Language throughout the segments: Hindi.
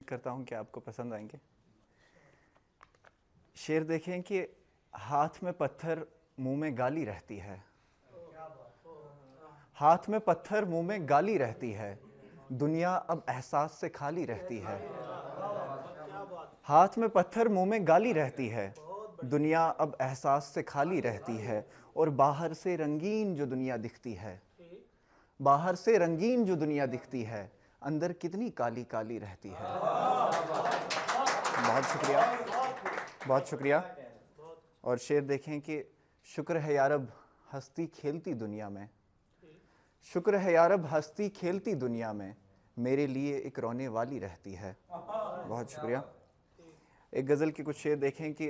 करता हूँ कि आपको पसंद आएंगे। शेर देखें कि हाथ में पत्थर मुंह में गाली रहती है। हाथ में पत्थर मुंह में गाली रहती है, दुनिया अब एहसास से खाली रहती है। हाथ में पत्थर मुंह में गाली रहती है, दुनिया अब एहसास से खाली रहती है। और बाहर से रंगीन जो दुनिया दिखती है, बाहर से रंगीन जो दुनिया दिखती है, अंदर कितनी काली काली रहती है। बहुत शुक्रिया, बहुत शुक्रिया। और शेर देखें कि शुक्र है यारब हस्ती खेलती दुनिया में, शुक्र है यारब हस्ती खेलती दुनिया में, मेरे लिए एक रोने वाली रहती है। बहुत शुक्रिया। एक गज़ल के कुछ शेर देखें कि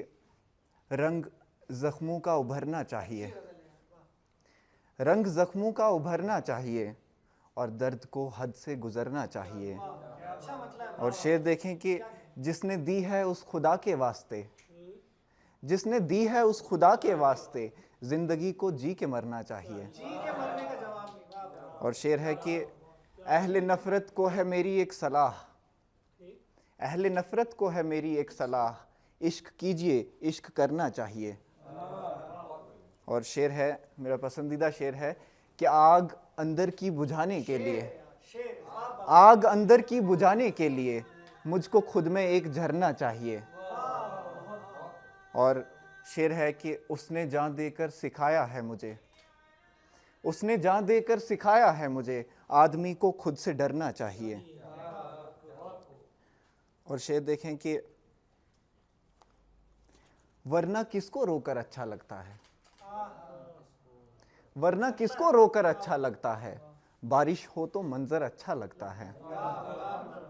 रंग ज़ख्मों का उभरना चाहिए, रंग ज़ख्मों का उभरना चाहिए, और दर्द को हद से गुजरना चाहिए। और शेर देखें कि जिसने दी है उस खुदा के वास्ते, जिसने दी है उस खुदा के वास्ते, जिंदगी को जी के मरना चाहिए। और शेर है कि अहले नफरत को है मेरी एक सलाह, अहले नफरत को है मेरी एक सलाह, इश्क कीजिए इश्क करना चाहिए। और शेर है, मेरा पसंदीदा शेर है कि आग अंदर की बुझाने के लिए, आग अंदर की बुझाने के लिए, मुझको खुद में एक झरना चाहिए। और शेर है कि उसने जान देकर सिखाया है मुझे, उसने जान देकर सिखाया है मुझे, आदमी को खुद से डरना चाहिए। और शेर देखें कि वरना किसको रोकर अच्छा लगता है, वरना किसको रोकर अच्छा लगता है, बारिश हो तो मंजर अच्छा लगता है।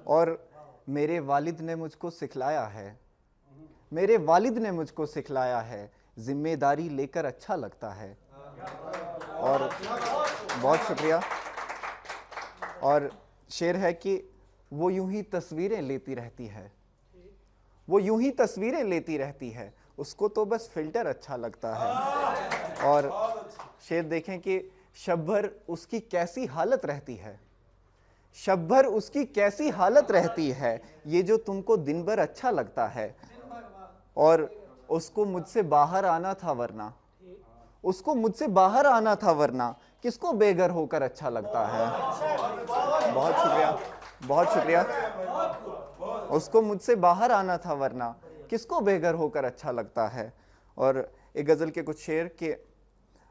और मेरे वालिद ने मुझको सिखलाया है, मेरे वालिद ने मुझको सिखलाया है, जिम्मेदारी लेकर अच्छा लगता है। और बहुत शुक्रिया। और शेर है कि वो यूं ही तस्वीरें लेती रहती है, वो यूं ही तस्वीरें लेती रहती है, उसको तो बस फिल्टर अच्छा लगता है। और शेर देखें कि शब भर उसकी कैसी हालत रहती है, शब भर उसकी कैसी हालत रहती है, ये जो तुमको दिन भर अच्छा लगता है। और उसको मुझसे बाहर आना था वरना, उसको मुझसे बाहर आना था वरना, किसको बेघर होकर अच्छा लगता है। बहुत शुक्रिया, बहुत शुक्रिया। उसको मुझसे बाहर आना था वरना, किसको बेघर होकर अच्छा लगता है। और एक गज़ल के कुछ शेर के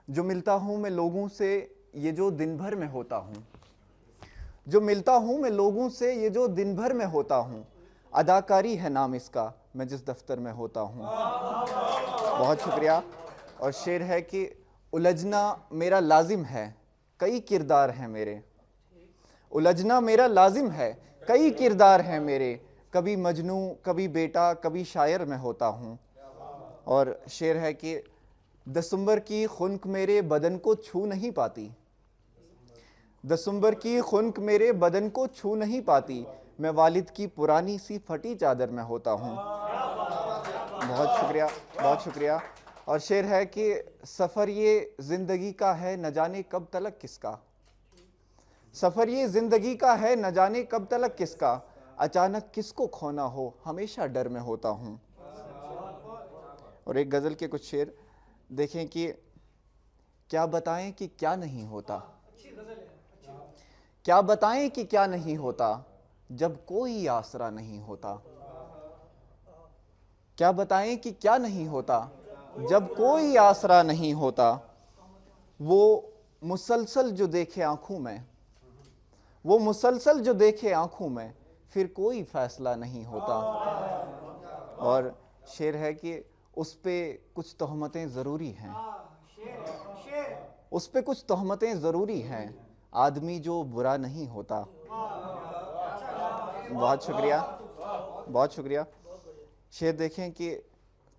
जो मिलता हूँ मैं लोगों से ये जो दिन भर में होता हूँ, जो मिलता हूँ मैं लोगों से ये जो दिन भर में होता हूँ, अदाकारी है नाम इसका मैं जिस दफ्तर में होता हूँ। बहुत शुक्रिया। और शेर है कि उलझना मेरा लाजिम है, कई किरदार हैं मेरे, उलझना मेरा लाजिम है, कई किरदार हैं मेरे, कभी मजनू कभी बेटा कभी शायर में होता हूँ। और शेर है कि दिसंबर की खुनक मेरे बदन को छू नहीं पाती, दिसंबर की खुनक मेरे बदन को छू नहीं पाती, मैं वालिद की पुरानी सी फटी चादर में होता हूँ। बहुत शुक्रिया, बहुत शुक्रिया। और शेर है कि सफ़र ये ज़िंदगी का है न जाने कब तलक किसका, सफ़र ये ज़िंदगी का है न जाने कब तलक किसका, अचानक किसको खोना हो हमेशा डर में होता हूँ। और एक गज़ल के कुछ शेर देखें कि क्या बताएं कि क्या नहीं होता, क्या बताएं कि क्या नहीं होता, जब कोई आसरा नहीं होता। क्या बताएं कि क्या नहीं होता, जब कोई आसरा नहीं होता, वो मुसलसल जो देखे आंखों में, वो मुसलसल जो देखे आंखों में, फिर कोई फैसला नहीं होता। और शेर है कि उस पे कुछ तोहमतें ज़रूरी हैं, उस पे कुछ तोहमतें ज़रूरी हैं, आदमी जो बुरा नहीं होता। बहुत शुक्रिया, बहुत शुक्रिया। शेर देखें कि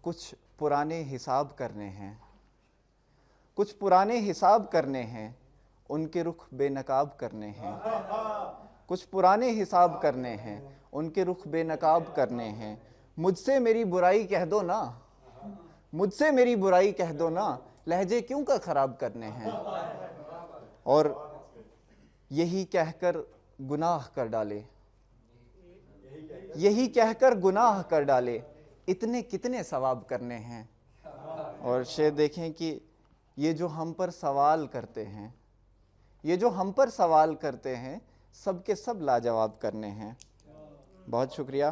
कुछ पुराने हिसाब करने हैं, कुछ पुराने हिसाब करने हैं, उनके रुख बेनकाब करने हैं, कुछ पुराने हिसाब करने हैं, उनके रुख बेनकाब करने हैं। मुझसे मेरी बुराई कह दो ना, मुझसे मेरी बुराई कह दो ना, लहजे क्यों का ख़राब करने हैं। और यही कहकर गुनाह कर डाले, यही कहकर गुनाह कर डाले, इतने कितने सवाब करने हैं। और शेर देखें कि ये जो हम पर सवाल करते हैं, ये जो हम पर सवाल करते हैं, सब के सब लाजवाब करने हैं। बहुत शुक्रिया।